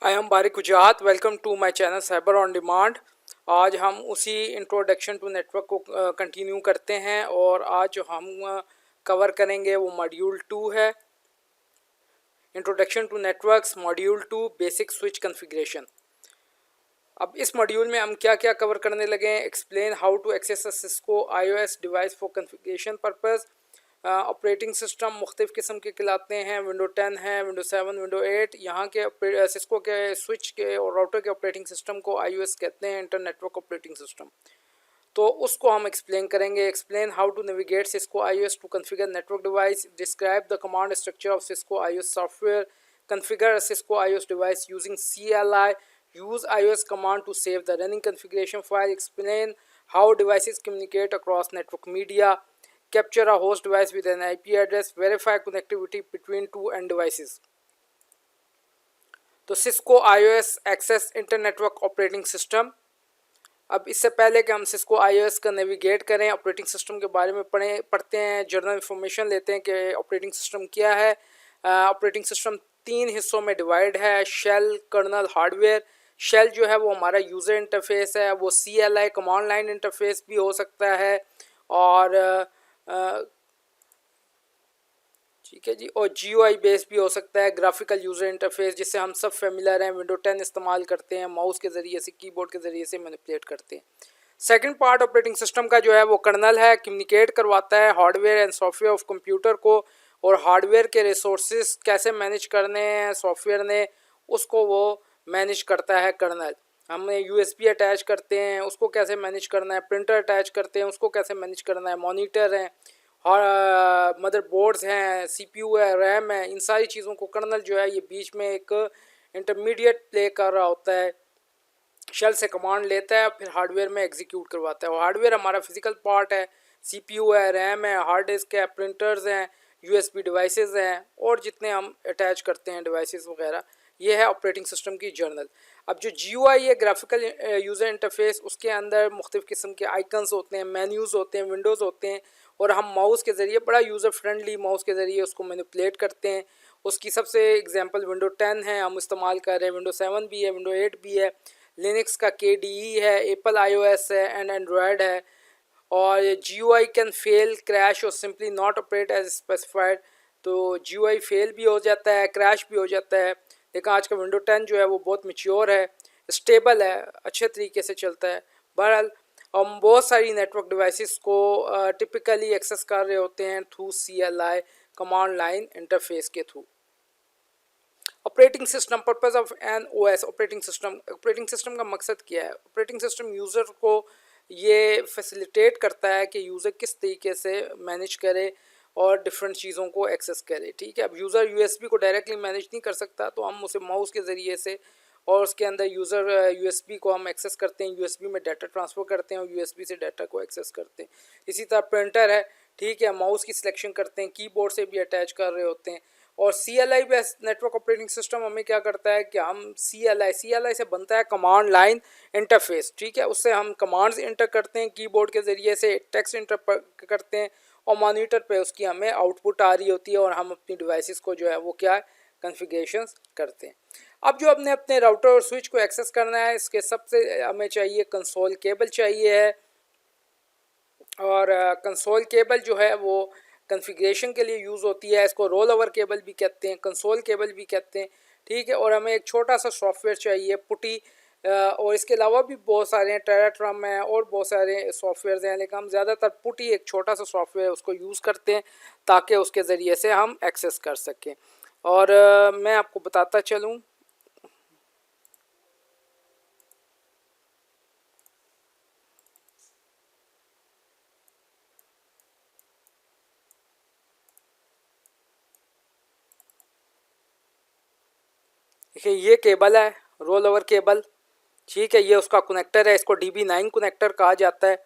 I am Barik Ujat. Welcome to my channel Cyber on Demand. आज हम उसी इंट्रोडक्शन टू नेटवर्क को कंटिन्यू करते हैं और आज जो हम कवर करेंगे वो मॉड्यूल 2 है, introduction to networks module 2 basic switch configuration. अब इस मॉड्यूल में हम क्या क्या कवर करने लगे हैं। Explain how to access a Cisco iOS device for configuration purpose. Operating system मुख्तलिफ़ किस्म के खिलाते हैं, विंडो 10 है, विंडो 7, विंडो 8। यहाँ के सिस्को के स्विच के और राउटर के ऑपरेटिंग सिस्टम को iOS कहते हैं, इंटर नेटवर्क ऑपरेटिंग सिस्टम। तो उसको हम एक्सप्लेन करेंगे। Explain how to navigate Cisco iOS to configure network device. Describe the command structure of Cisco iOS software. Configure a Cisco iOS device using CLI। use iOS command to save the running configuration file. Explain how devices communicate across network media. Capture a host device with an IP address. Verify connectivity between two end devices. तो Cisco iOS access internetwork operating system. अब इससे पहले कि हम Cisco iOS का navigate करें, operating system के बारे में पढ़ते हैं, जनरल इन्फॉर्मेशन लेते हैं कि ऑपरेटिंग सिस्टम क्या है। ऑपरेटिंग सिस्टम 3 हिस्सों में डिवाइड है, शेल, कर्नल, हार्डवेयर। शेल जो है वो हमारा यूज़र इंटरफेस है, वो CLI कमांड लाइन इंटरफेस भी हो सकता है और ठीक है जी, और GUI बेस भी हो सकता है, ग्राफिकल यूज़र इंटरफेस, जिससे हम सब फेमिलर हैं। विंडो 10 इस्तेमाल करते हैं, माउस के ज़रिए से, कीबोर्ड के ज़रिए से मैनिपुलेट करते हैं। सेकंड पार्ट ऑपरेटिंग सिस्टम का जो है वो कर्नल है, कम्युनिकेट करवाता है hardware and software of computer को, और हार्डवेयर के रिसोर्सेज कैसे मैनेज करने हैं सॉफ्टवेयर ने, उसको वो मैनेज करता है कर्नल। हम USB अटैच करते हैं, उसको कैसे मैनेज करना है, प्रिंटर अटैच करते हैं, उसको कैसे मैनेज करना है, मॉनिटर हैं और मदरबोर्ड्स हैं, CPU है, रैम है। इन सारी चीज़ों को कर्नल जो है ये बीच में एक इंटरमीडिएट प्ले कर रहा होता है। शेल से कमांड लेता है, फिर हार्डवेयर में एग्जीक्यूट करवाता है। और हार्डवेयर हमारा फिजिकल पार्ट है, CPU है, रैम है, हार्ड डिस्क है, प्रिंटर्स हैं, USB डिवाइसेस हैं, और जितने हम अटैच करते हैं डिवाइसेस वगैरह। ये है ऑपरेटिंग सिस्टम की जर्नल। अब जो GUI है, ग्राफिकल यूज़र इंटरफेस, उसके अंदर मुख्तलिफ़ किस्म के आइकन्स होते हैं, मेन्यूज़ होते हैं, विंडोज़ होते हैं, और हम माउस के ज़रिए, बड़ा यूज़र फ्रेंडली माउस के ज़रिए उसको मैनिपुलेट करते हैं। उसकी सबसे एग्जांपल विंडो 10 है, हम इस्तेमाल कर रहे हैं, विंडो 7 भी है, विंडो 8 भी है, लिनक्स का KDE है, एप्पल iOS है एंड एंड्रॉयड है। और GUI कैन फेल, क्रैश और simply not operate as specified. तो GUI फेल भी हो जाता है, क्रैश भी हो जाता है। लेकिन आज का विंडो 10 जो है वो बहुत मैच्योर है, स्टेबल है, अच्छे तरीके से चलता है। बहरहाल हम बहुत सारी नेटवर्क डिवाइसेस को टिपिकली एक्सेस कर रहे होते हैं through CLI command line interface के through. Operating system, purpose of an OS operating system का मकसद क्या है। ऑपरेटिंग सिस्टम यूज़र को ये फैसिलिटेट करता है कि यूज़र किस तरीके से मैनेज करे और डिफरेंट चीज़ों को एक्सेस करे। ठीक है, अब यूज़र USB को डायरेक्टली मैनेज नहीं कर सकता, तो हम उसे माउस के ज़रिए से और उसके अंदर यूज़र USB को हम एक्सेस करते हैं, USB में डाटा ट्रांसफ़र करते हैं और USB से डाटा को एक्सेस करते हैं। इसी तरह प्रिंटर है, ठीक है, माउस की सिलेक्शन करते हैं, कीबोर्ड से भी अटैच कर रहे होते हैं। और CLI based network operating system हमें क्या करता है कि हम CLI से बनता है कमांड लाइन इंटरफेस। ठीक है, उससे हम कमांड्स इंटर करते हैं, कीबोर्ड के ज़रिए से टेक्स्ट इंटर करते हैं, और मॉनिटर पे उसकी हमें आउटपुट आ रही होती है, और हम अपनी डिवाइसेस को जो है वो क्या कॉन्फ़िगरेशंस करते हैं। अब जो अपने अपने राउटर और स्विच को एक्सेस करना है, इसके सबसे हमें चाहिए कंसोल केबल चाहिए है। और कंसोल केबल जो है वो कॉन्फ़िगरेशन के लिए यूज़ होती है, इसको रोल ओवर केबल भी कहते हैं, कंसोल केबल भी कहते हैं। ठीक है, और हमें एक छोटा सा सॉफ्टवेयर चाहिए, पुटी, और इसके अलावा भी बहुत सारे हैं, टेराट्रम है और बहुत सारे सॉफ्टवेयर्स हैं, लेकिन हम ज़्यादातर पुटी एक छोटा सा सॉफ्टवेयर उसको यूज़ करते हैं ताकि उसके ज़रिए से हम एक्सेस कर सकें। और मैं आपको बताता चलूँ, देखिए ये केबल है, रोल ओवर केबल। ठीक है, ये उसका कनेक्टर है, इसको DB9 कनेक्टर कहा जाता है,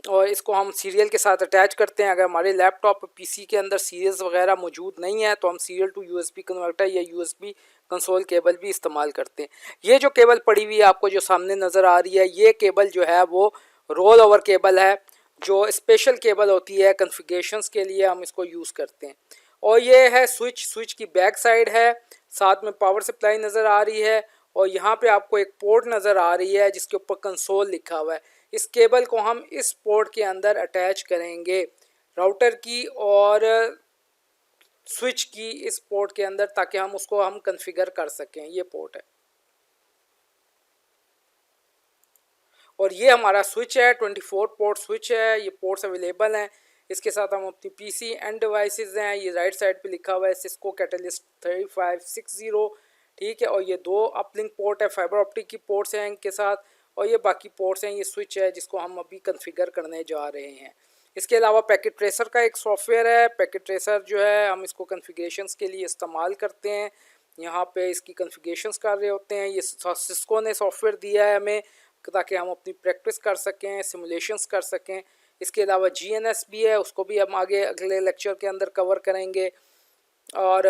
और इसको हम सीरियल के साथ अटैच करते हैं। अगर हमारे लैपटॉप PC के अंदर सीरियल्स वगैरह मौजूद नहीं है तो हम सीरियल टू USB कन्वर्टर या USB कंसोल केबल भी इस्तेमाल करते हैं। ये जो केबल पड़ी हुई है आपको जो सामने नज़र आ रही है, ये केबल जो है वो रोल ओवर केबल है, जो स्पेशल केबल होती है कॉन्फ़िगरेशंस के लिए हम इसको यूज़ करते हैं। और ये है स्विच की बैक साइड है, साथ में पावर सप्लाई नज़र आ रही है, और यहाँ पे आपको एक पोर्ट नज़र आ रही है जिसके ऊपर कंसोल लिखा हुआ है। इस केबल को हम इस पोर्ट के अंदर अटैच करेंगे, राउटर की और स्विच की इस पोर्ट के अंदर, ताकि हम कॉन्फ़िगर कर सकें। ये पोर्ट है और ये हमारा स्विच है, 24 पोर्ट स्विच है। ये पोर्ट्स अवेलेबल हैं। इसके साथ हम अपनी पीसी एंड डिवाइसेस हैं। ये राइट साइड पे लिखा हुआ है सिस्को कैटलिस्ट 3560, ठीक है। और ये दो अपलिंक पोर्ट है, फाइबर ऑप्टिक की पोर्ट्स हैं इनके साथ, और ये बाकी पोर्ट्स हैं। ये स्विच है जिसको हम अभी कॉन्फ़िगर करने जा रहे हैं। इसके अलावा पैकेट ट्रेसर का एक सॉफ्टवेयर है। पैकेट ट्रेसर जो है हम इसको कॉन्फ़िगरेशंस के लिए इस्तेमाल करते हैं। यहाँ पे इसकी कॉन्फ़िगरेशंस कर रहे होते हैं। ये सिस्को ने सॉफ्टवेयर दिया है हमें, ताकि हम अपनी प्रैक्टिस कर सकें, सिमुलेशंस कर सकें। इसके अलावा GNS भी है, उसको भी हम आगे अगले लेक्चर के अंदर कवर करेंगे। और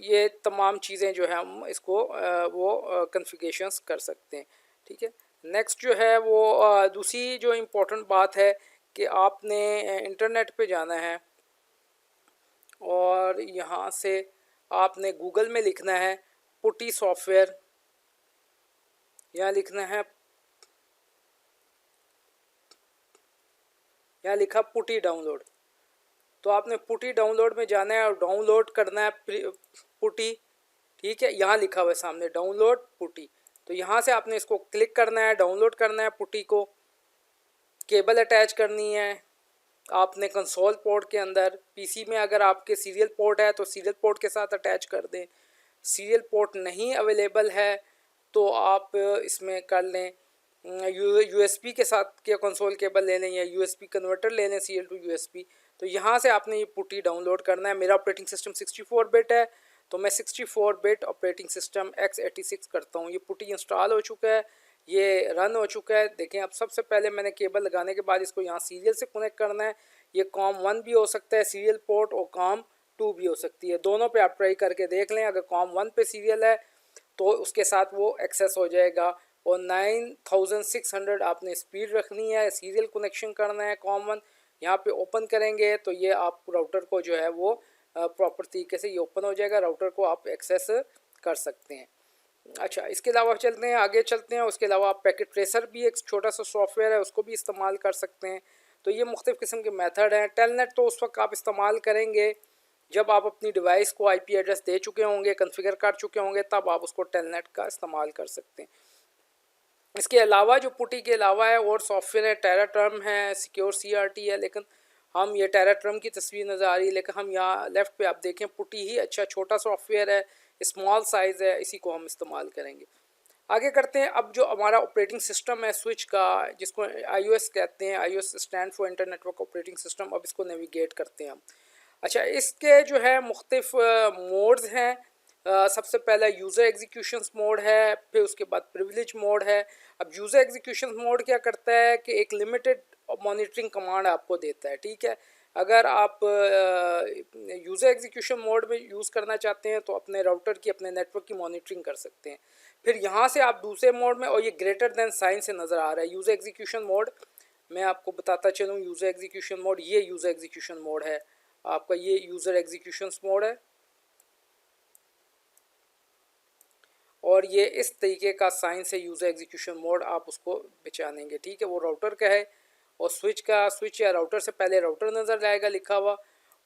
ये तमाम चीज़ें जो है हम इसको वो कॉन्फ़िगरेशंस कर सकते हैं, ठीक है। नेक्स्ट जो है वो दूसरी जो इम्पोर्टेंट बात है कि आपने इंटरनेट पे जाना है और यहाँ से आपने गूगल में लिखना है पुटी सॉफ्टवेयर, यहाँ लिखना है, यहाँ लिखा पुटी डाउनलोड। तो आपने पुटी डाउनलोड में जाना है और डाउनलोड करना है पुटी, ठीक है। यहाँ लिखा हुआ है सामने डाउनलोड पुटी। तो यहाँ से आपने इसको क्लिक करना है, डाउनलोड करना है पुटी को। केबल अटैच करनी है आपने कंसोल पोर्ट के अंदर। पीसी में अगर आपके सीरियल पोर्ट है तो सीरियल पोर्ट के साथ अटैच कर दें। सीरियल पोर्ट नहीं अवेलेबल है तो आप इसमें कर लें USB के साथ के कंसोल केबल ले लें या USB कन्वर्टर ले लें, सीरियल टू USB। तो यहाँ से आपने ये पुटी डाउनलोड करना है। मेरा ऑपरेटिंग सिस्टम 64 बिट है तो मैं 64 बिट ऑपरेटिंग सिस्टम x86 करता हूँ। ये पुटी इंस्टॉल हो चुका है, ये रन हो चुका है। देखें, अब सबसे पहले मैंने केबल लगाने के बाद इसको यहाँ सीरियल से कनेक्ट करना है। ये COM1 भी हो सकता है सीरियल पोर्ट, और COM2 भी हो सकती है। दोनों पे आप ट्राई करके देख लें। अगर COM1 पे सीरियल है तो उसके साथ वो एक्सेस हो जाएगा। और 9600 आपने स्पीड रखनी है, सीरियल कनेक्शन करना है COM1। यहाँ पे ओपन करेंगे तो ये आप राउटर को जो है वो प्रॉपर तरीके से ये ओपन हो जाएगा, राउटर को आप एक्सेस कर सकते हैं। अच्छा, इसके अलावा चलते हैं, आगे चलते हैं। उसके अलावा आप पैकेट ट्रेसर भी एक छोटा सा सॉफ्टवेयर है, उसको भी इस्तेमाल कर सकते हैं। तो ये मुख्तलिफ़ किस्म के मेथड हैं। टेलनेट तो उस वक्त आप इस्तेमाल करेंगे जब आप अपनी डिवाइस को IP एड्रेस दे चुके होंगे, कॉन्फ़िगर कर चुके होंगे, तब आप उसको टेलनेट का इस्तेमाल कर सकते हैं। इसके अलावा जो पुटी के अलावा है और सॉफ्टवेयर है, टेराट्रम है, सिक्योर CRT है। लेकिन हम ये टेराट्रम की तस्वीर नज़र आ रही है, लेकिन हम यहाँ लेफ़्ट पे आप देखें पुटी ही अच्छा छोटा सॉफ्टवेयर है, स्मॉल साइज़ है, इसी को हम इस्तेमाल करेंगे। आगे करते हैं। अब जो हमारा ऑपरेटिंग सिस्टम है स्विच का, जिसको iOS कहते हैं, iOS stand for inter network operating system. अब इसको नेविगेट करते हैं हम। अच्छा, इसके जो है मुख्तलिफ मोड्स हैं। सबसे पहला यूज़र एग्जीक्यूशंस मोड है, फिर उसके बाद प्रिविलेज मोड है। अब यूज़र एग्जीक्यूशन मोड क्या करता है कि एक लिमिटेड मॉनिटरिंग कमांड आपको देता है, ठीक है। अगर आप यूज़र एग्जीक्यूशन मोड में यूज़ करना चाहते हैं तो अपने राउटर की, अपने नेटवर्क की मॉनिटरिंग कर सकते हैं। फिर यहाँ से आप दूसरे मोड में, और ये ग्रेटर देन साइन से नज़र आ रहा है यूज़र एग्जीक्यूशन मोड। मैं आपको बताता चलूँ यूज़र एग्जीक्यूशन मोड, ये यूज़र एग्जीक्यूशन मोड है आपका, ये यूज़र एग्जीक्यूशन मोड है। और ये इस तरीके का साइन से यूज़र एग्जीक्यूशन मोड आप उसको पहचानेंगे, ठीक है। वो राउटर का है और स्विच का, स्विच या राउटर से पहले राउटर नज़र आएगा लिखा हुआ,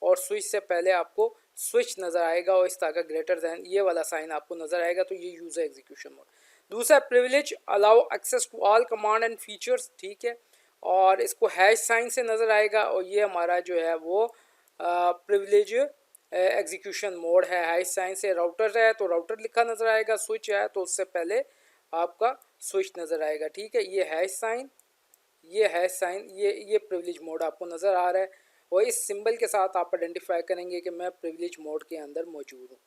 और स्विच से पहले आपको स्विच नज़र आएगा और इस तरह का ग्रेटर दैन ये वाला साइन आपको नज़र आएगा। तो ये यूज़र एग्जीक्यूशन मोड। दूसरा privilege, allow access to all command and features, ठीक है। और इसको हैश साइन से नज़र आएगा, और ये हमारा जो है वो प्रिविलेज एग्जीक्यूशन मोड है। हाई साइन से राउटर है तो राउटर लिखा नज़र आएगा, स्विच है तो उससे पहले आपका स्विच नज़र आएगा, ठीक है। ये हैश साइन, ये हैश साइन, ये प्रिविलेज मोड आपको नज़र आ रहा है, और इस सिंबल के साथ आप आइडेंटिफाई करेंगे कि मैं प्रिविलेज मोड के अंदर मौजूद हूँ।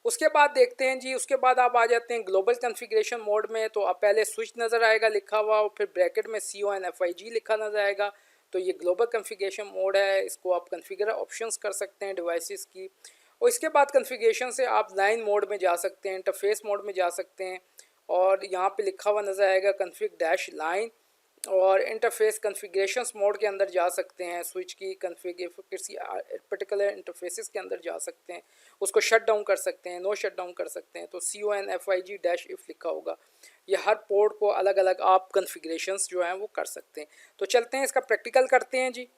उसके बाद देखते हैं जी, उसके बाद आप आ जाते हैं ग्लोबल कॉन्फ़िगरेशन मोड में। तो आप पहले स्विच नज़र आएगा लिखा हुआ, और फिर ब्रैकेट में CONFIG लिखा नज़र आएगा। तो ये ग्लोबल कॉन्फ़िगरेशन मोड है, इसको आप कॉन्फ़िगर ऑप्शंस कर सकते हैं डिवाइसेस की। और इसके बाद कॉन्फ़िगरेशन से आप लाइन मोड में जा सकते हैं, इंटरफेस मोड में जा सकते हैं, और यहाँ पे लिखा हुआ नज़र आएगा कॉन्फ़िग डैश लाइन। और इंटरफेस कॉन्फ़िगरेशंस मोड के अंदर जा सकते हैं, स्विच की कॉन्फ़िगर किसी पर्टिकुलर इंटरफेसेस के अंदर जा सकते हैं, उसको शट डाउन कर सकते हैं, नो शट डाउन कर सकते हैं। तो CONFIG-if लिखा होगा, ये हर पोर्ट को अलग अलग आप कॉन्फ़िगरेशंस जो हैं वो कर सकते हैं। तो चलते हैं इसका प्रैक्टिकल करते हैं जी,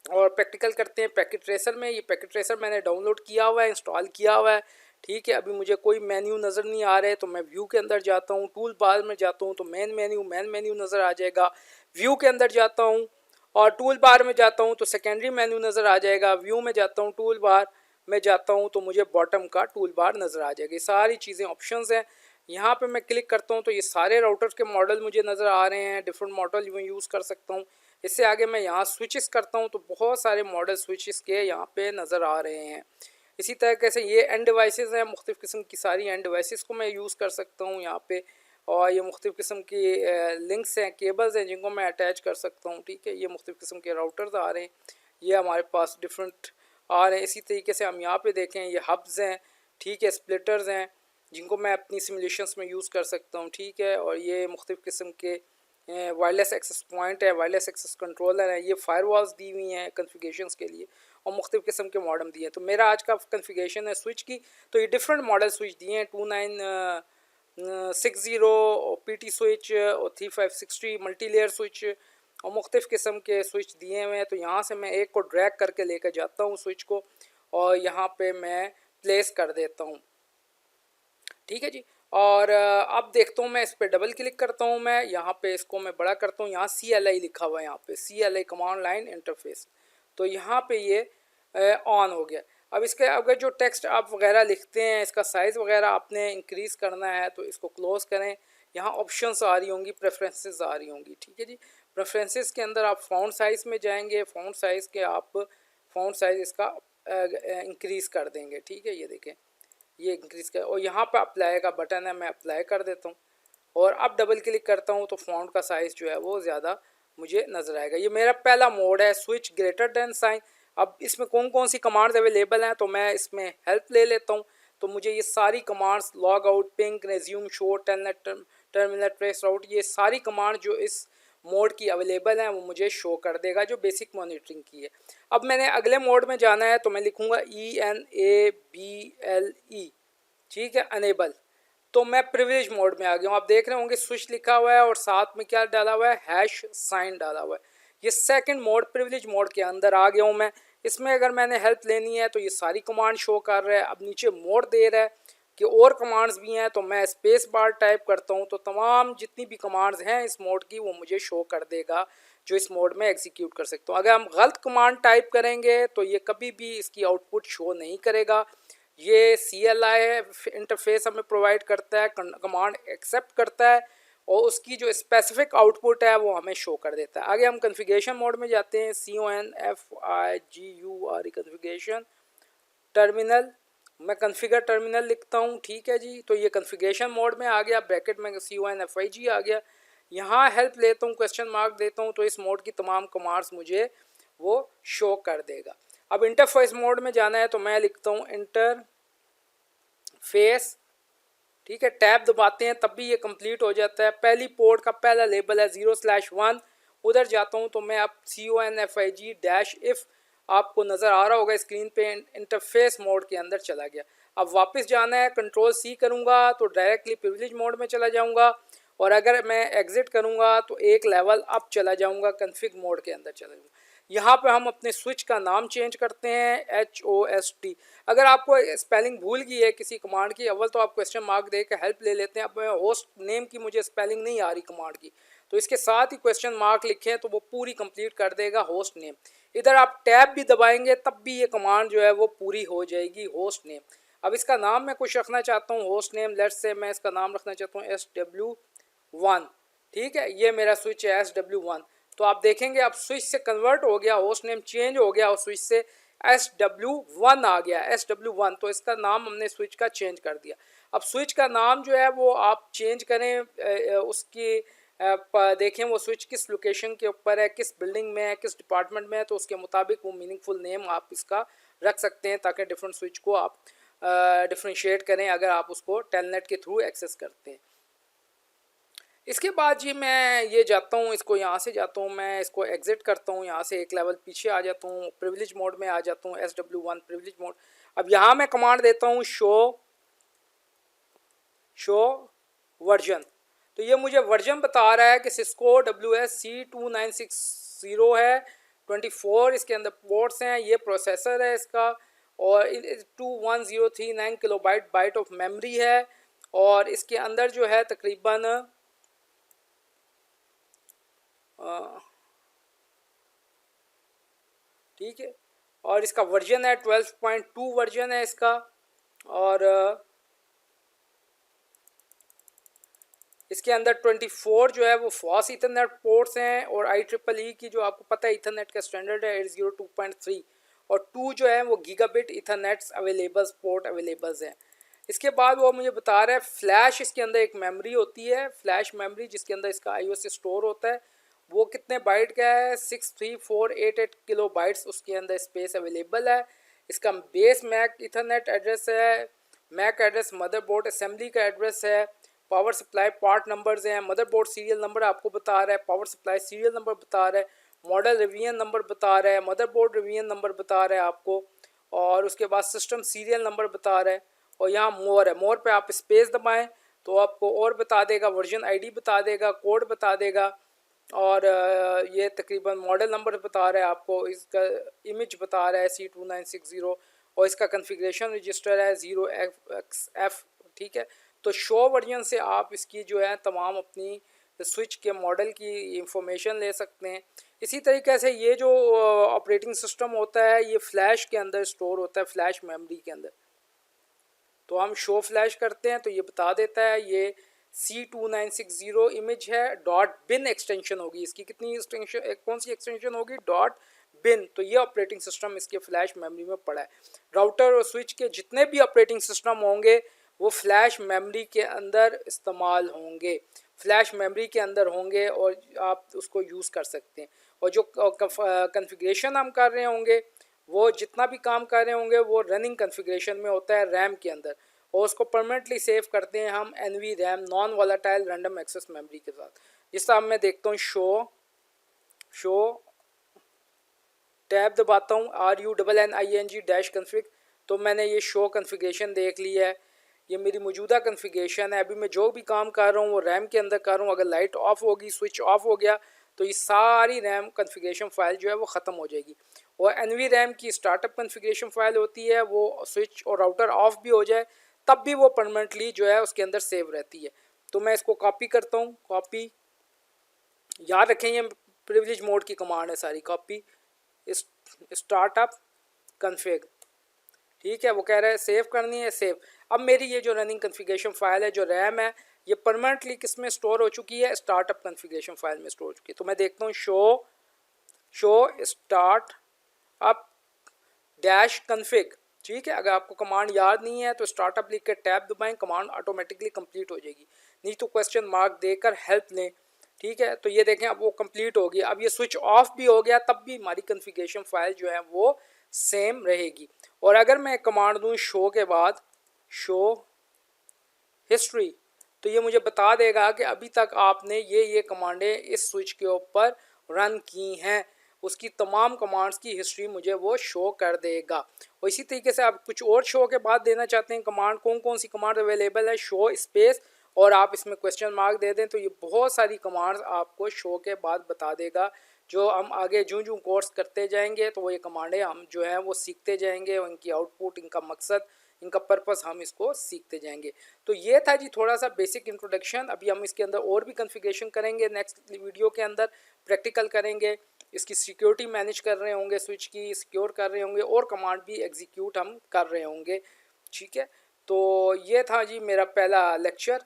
और प्रैक्टिकल करते हैं पैकेट ट्रेसर में। ये पैकेट ट्रेसर मैंने डाउनलोड किया हुआ है, इंस्टॉल किया हुआ है, ठीक है। अभी मुझे कोई मेन्यू नज़र नहीं आ रहा है, तो मैं व्यू के अंदर जाता हूँ, टूल बार में जाता हूँ तो मेन मेन्यू नज़र आ जाएगा। व्यू के अंदर जाता हूँ और टूल बार में जाता हूँ तो सेकेंडरी मेन्यू नज़र आ जाएगा। व्यू में जाता हूँ, टूल बार में जाता हूँ तो मुझे बॉटम का टूल बार नज़र आ जाएगी। सारी चीज़ें ऑप्शंस हैं। यहाँ पे मैं क्लिक करता हूँ तो ये सारे राउटर के मॉडल मुझे नज़र आ रहे हैं, डिफरेंट मॉडल मैं यूज़ कर सकता हूँ। इससे आगे मैं यहाँ स्विचेस करता हूँ तो बहुत सारे मॉडल स्विचेस के यहाँ पे नज़र आ रहे हैं। इसी तरीके से ये एंड डिवाइसेस हैं, मुख्तलिफ़ किस्म की सारी एंड डिवाइसेस को मैं यूज़ कर सकता हूँ यहाँ पे। और ये मुख्तलिफ़ किस्म की लिंक्स हैं, केबल्स हैं जिनको मैं अटैच कर सकता हूँ, ठीक है। ये मुख्तलिफ़ किस्म के राउटर्स आ रहे हैं, ये हमारे पास डिफरेंट आ रहे हैं। इसी तरीके से हम यहाँ पे देखें, ये हब्स हैं, ठीक है, स्प्लिटर्स हैं जिनको मैं अपनी सिमुलेशंस में यूज़ कर सकता हूँ, ठीक है। और ये मुख्तलिफ़ किस्म के वायरलेस एक्सेस पॉइंट है, वायरलेस एक्सेस कंट्रोलर है, ये फायरवॉल्स दी हुई हैं कॉन्फ़िगरेशंस के लिए, और मुख्तलिफ़ किस्म के मॉडम दिए हैं। तो मेरा आज का कॉन्फ़िगरेशन है स्विच की, तो ये डिफरेंट मॉडल स्विच दिए हैं, 2960 PT स्विच और 3560 मल्टी लेयर स्विच और मुख्तलिफ़ किस्म के स्विच दिए हुए हैं। तो यहाँ से मैं एक को ड्रैग करके लेकर जाता हूँ स्विच को, और यहाँ पे मैं प्लेस कर देता हूँ, ठीक है जी। और अब देखता हूँ, मैं इस पर डबल क्लिक करता हूँ, मैं यहाँ पे इसको मैं बड़ा करता हूँ। यहाँ CLI लिखा हुआ है, यहाँ पे CLI कमांड लाइन इंटरफेस, तो यहाँ पे ये ऑन हो गया। अब इसके अगर जो टेक्स्ट आप वगैरह लिखते हैं, इसका साइज़ वगैरह आपने इंक्रीज़ करना है तो इसको क्लोज़ करें। यहाँ ऑप्शंस आ रही होंगी, प्रेफरेंसेस आ रही होंगी, ठीक है जी। प्रेफरेंसेस के अंदर आप फ़ॉन्ट साइज़ में जाएंगे, फ़ॉन्ट साइज़ के आप फ़ॉन्ट साइज़ इसका इंक्रीज़ कर देंगे, ठीक है। ये देखें, ये इंक्रीज़ कर, और यहाँ पर अप्लाई का बटन है, मैं अप्लाई कर देता हूँ और अब डबल क्लिक करता हूँ तो फ़ॉन्ट का साइज़ जो है वो ज़्यादा मुझे नज़र आएगा। ये मेरा पहला मोड है, स्विच ग्रेटर देन साइन। अब इसमें कौन कौन सी कमांड्स अवेलेबल हैं, तो मैं इसमें हेल्प ले लेता हूँ। तो मुझे ये सारी commands, log out, ping, resume, show, telnet, terminal, trace out, ये सारी कमांड जो इस मोड की अवेलेबल हैं वो मुझे शो कर देगा, जो बेसिक मॉनिटरिंग की है। अब मैंने अगले मोड में जाना है तो मैं लिखूँगा ENABLE, ठीक है, अनेबल। तो मैं प्रिविलेज मोड में आ गया हूँ। आप देख रहे होंगे स्विच लिखा हुआ है और साथ में क्या डाला हुआ है, हैश साइन डाला हुआ है। ये सेकंड मोड, प्रिविलेज मोड के अंदर आ गया हूँ मैं। इसमें अगर मैंने हेल्प लेनी है तो ये सारी कमांड शो कर रहा है। अब नीचे मोड दे रहा है कि और कमांड्स भी हैं, तो मैं स्पेस बार टाइप करता हूँ तो तमाम जितनी भी कमांड्स हैं इस मोड की वो मुझे शो कर देगा, जो इस मोड में एग्जीक्यूट कर सकता हूँ। अगर हम गलत कमांड टाइप करेंगे तो ये कभी भी इसकी आउटपुट शो नहीं करेगा। ये CLI इंटरफेस हमें प्रोवाइड करता है, कमांड एक्सेप्ट करता है और उसकी जो स्पेसिफिक आउटपुट है वो हमें शो कर देता है। आगे हम कॉन्फ़िगरेशन मोड में जाते हैं, CONFIGURE कॉन्फ़िगरेशन टर्मिनल, मैं कॉन्फ़िगर टर्मिनल लिखता हूँ, ठीक है जी। तो ये कॉन्फ़िगरेशन मोड में आ गया, ब्रैकेट में CONFIG आ गया। यहाँ हेल्प लेता हूँ, क्वेश्चन मार्क देता हूँ तो इस मोड की तमाम कमांड्स मुझे वो शो कर देगा। अब इंटरफेस मोड में जाना है तो मैं लिखता हूँ इंटरफेस, ठीक है। टैब दबाते हैं तब भी ये कंप्लीट हो जाता है। पहली पोर्ट का पहला लेबल है 0/1, उधर जाता हूँ तो मैं अब CONFIG-if आपको नज़र आ रहा होगा स्क्रीन पे, इंटरफेस मोड के अंदर चला गया। अब वापस जाना है, Ctrl+C करूँगा तो डायरेक्टली प्रिविलेज मोड में चला जाऊँगा, और अगर मैं एग्ज़िट करूँगा तो एक लेवल अप चला जाऊँगा, कॉन्फ़िग मोड के अंदर चला जाऊँगा। यहाँ पे हम अपने स्विच का नाम चेंज करते हैं, HOST। अगर आपको स्पेलिंग भूल गई है किसी कमांड की, अव्वल तो आप क्वेश्चन मार्क दे के हेल्प ले लेते हैं। अब होस्ट नेम की मुझे स्पेलिंग नहीं आ रही कमांड की, तो इसके साथ ही क्वेश्चन मार्क लिखें तो वो पूरी कंप्लीट कर देगा होस्ट नेम। इधर आप टैब भी दबाएंगे तब भी ये कमांड जो है वो पूरी हो जाएगी, होस्ट नेम। अब इसका नाम मैं कुछ रखना चाहता हूँ, होस्ट नेम, लेट्स से मैं इसका नाम रखना चाहता हूँ SW1, ठीक है। ये मेरा स्विच है SW1। तो आप देखेंगे अब स्विच से कन्वर्ट हो गया, होस्ट नेम चेंज हो गया और स्विच से SW1 आ गया, SW1। तो इसका नाम हमने स्विच का चेंज कर दिया। अब स्विच का नाम जो है वो आप चेंज करें, उसकी देखें वो स्विच किस लोकेशन के ऊपर है, किस बिल्डिंग में है, किस डिपार्टमेंट में है, तो उसके मुताबिक वो मीनिंगफुल नेम आप इसका रख सकते हैं ताकि डिफरेंट स्विच को आप डिफ्रेंशिएट करें अगर आप उसको टेलनेट के थ्रू एक्सेस करते हैं। इसके बाद जी मैं ये जाता हूँ, इसको यहाँ से जाता हूँ, मैं इसको एग्जिट करता हूँ, यहाँ से एक लेवल पीछे आ जाता हूँ, प्रिविलेज मोड में आ जाता हूँ, SW1 प्रिविलेज मोड। अब यहाँ मैं कमांड देता हूँ शो वर्जन। तो ये मुझे वर्जन बता रहा है कि सिस्को WSC2960 है, 24 इसके अंदर पोर्ट्स हैं, ये प्रोसेसर है इसका, और 21039 किलोबाइट बाइट ऑफ मेमोरी है, और इसके अंदर जो है तकरीबन ठीक है, और इसका वर्जन है 12.2 वर्जन है इसका, और इसके अंदर 24 जो है वो फास्ट इथरनेट पोर्ट्स हैं, और IEEE की जो आपको पता है इथरनेट का स्टैंडर्ड है 802.3, और 2 जो है वो गीगाबिट इथरनेट्स अवेलेबल्स पोर्ट अवेलेबल्स हैं। इसके बाद वो मुझे बता रहा है फ्लैश, इसके अंदर एक मेमोरी होती है, फ्लैश मेमोरी, जिसके अंदर इसका iOS स्टोर होता है, वो कितने बाइट का है, 63488 किलो बाइट्स उसके अंदर स्पेस अवेलेबल है। इसका बेस मैक इथरनेट एड्रेस है, मैक एड्रेस, मदरबोर्ड असेंबली का एड्रेस है, पावर सप्लाई पार्ट नंबर्स हैं, मदरबोर्ड सीरियल नंबर आपको बता रहा है, पावर सप्लाई सीरियल नंबर बता रहा है, मॉडल रिवीजन नंबर बता रहा है, मदरबोर्ड रिवीजन नंबर बता रहा है आपको, और उसके बाद सिस्टम सीरियल नंबर बता रहा है, और यहाँ मोर है, मोर पे आप स्पेस दबाएं तो आपको और बता देगा, वर्जन आईडी बता देगा, कोड बता देगा, और ये तकरीबन मॉडल नंबर बता रहा है आपको, इसका इमेज बता रहा है C2960, और इसका कन्फिग्रेशन रजिस्टर है 0xF। ठीक है, तो शो वर्जन से आप इसकी जो है तमाम अपनी स्विच के मॉडल की इंफॉर्मेशन ले सकते हैं। इसी तरीके से ये जो ऑपरेटिंग सिस्टम होता है ये फ्लैश के अंदर स्टोर होता है, फ्लैश मेमोरी के अंदर। तो हम शो फ्लैश करते हैं तो ये बता देता है ये C2960 इमेज है, डॉट बिन एक्सटेंशन होगी इसकी, कितनी एक्सटेंशन, कौन सी एक्सटेंशन होगी, डॉट बिन। तो ये ऑपरेटिंग सिस्टम इसके फ्लैश मेमोरी में पड़ा है। राउटर और स्विच के जितने भी ऑपरेटिंग सिस्टम होंगे वो फ्लैश मेमोरी के अंदर इस्तेमाल होंगे, फ्लैश मेमोरी के अंदर होंगे, और आप उसको यूज़ कर सकते हैं। और जो कन्फिग्रेशन हम कर रहे होंगे, वो जितना भी काम कर रहे होंगे वो रनिंग कन्फिग्रेशन में होता है रैम के अंदर, और उसको परमानेंटली सेव करते हैं हम NVRAM, non volatile random access memory के साथ। जिस तरह मैं देखता हूँ शो टैब दबाता हूँ, RUNNING-config, तो मैंने ये शो कन्फिग्रेशन देख लिया है, ये मेरी मौजूदा कन्फिग्रेशन है। अभी मैं जो भी काम कर रहा हूँ वो रैम के अंदर कर रहा हूँ। अगर लाइट ऑफ होगी, स्विच ऑफ हो गया, तो ये सारी रैम कन्फिग्रेशन फाइल जो है वो ख़त्म हो जाएगी। और NVRAM की स्टार्टअप कन्फिग्रेशन फाइल होती है, वो स्विच और राउटर ऑफ भी हो जाए तब भी वो परमानेंटली जो है उसके अंदर सेव रहती है। तो मैं इसको कॉपी करता हूँ, कॉपी, याद रखें ये प्रिविलेज मोड की कमांड है सारी, कॉपी स्टार्टअप कन्फिग। ठीक है, वो कह रहा है सेव करनी है, सेव। अब मेरी ये जो रनिंग कन्फिग्रेशन फाइल है, जो रैम है, ये परमानेंटली किस में स्टोर हो चुकी है, स्टार्टअप कन्फिग्रेशन फाइल में स्टोर हो चुकी है। तो मैं देखता हूँ show start up dash config. ठीक है, अगर आपको कमांड याद नहीं है तो स्टार्टअप लिख कर टैब दबाएं, कमांड ऑटोमेटिकली कंप्लीट हो जाएगी, नहीं तो क्वेश्चन मार्क देकर हेल्प लें। ठीक है, तो ये देखें अब वो कंप्लीट हो गया। अब ये स्विच ऑफ भी हो गया तब भी हमारी कन्फिग्रेशन फाइल जो है वो सेम रहेगी। और अगर मैं कमांड दूं शो के बाद शो हिस्ट्री, तो ये मुझे बता देगा कि अभी तक आपने ये कमांडें इस स्विच के ऊपर रन की हैं, उसकी तमाम कमांड्स की हिस्ट्री मुझे वो शो कर देगा। और इसी तरीके से आप कुछ और शो के बाद देना चाहते हैं कमांड, कौन कौन सी कमांड अवेलेबल है, शो स्पेस, और आप इसमें क्वेश्चन मार्क दे दें तो ये बहुत सारी कमांड्स आपको शो के बाद बता देगा। जो हम आगे जूं कोर्स करते जाएंगे तो वो ये कमांडें हम जो है वो सीखते जाएंगे, और इनकी आउटपुट, इनका मकसद, इनका पर्पस हम इसको सीखते जाएंगे। तो ये था जी थोड़ा सा बेसिक इंट्रोडक्शन। अभी हम इसके अंदर और भी कन्फिग्रेशन करेंगे, नेक्स्ट वीडियो के अंदर प्रैक्टिकल करेंगे, इसकी सिक्योरिटी मैनेज कर रहे होंगे, स्विच की सिक्योर कर रहे होंगे, और कमांड भी एग्जीक्यूट हम कर रहे होंगे। ठीक है, तो ये था जी मेरा पहला लेक्चर,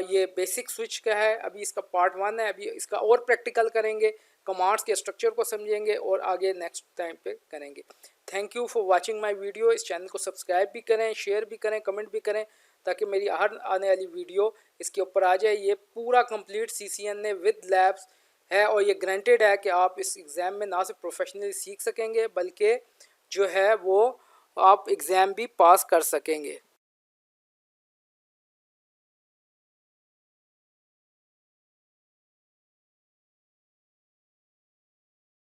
ये बेसिक स्विच का है। अभी इसका पार्ट 1 है, अभी इसका और प्रैक्टिकल करेंगे, कमांड्स के स्ट्रक्चर को समझेंगे, और आगे नेक्स्ट टाइम पे करेंगे। Thank you for watching my video. इस चैनल को सब्सक्राइब भी करें, शेयर भी करें, कमेंट भी करें, ताकि मेरी हर आने वाली वीडियो इसके ऊपर आ जाए। ये पूरा कंप्लीट CCNA विद लैब्स है, और ये ग्रांटेड है कि आप इस एग्ज़ाम में ना सिर्फ प्रोफेशनली सीख सकेंगे बल्कि जो है वो आप एग्ज़ाम भी पास कर सकेंगे।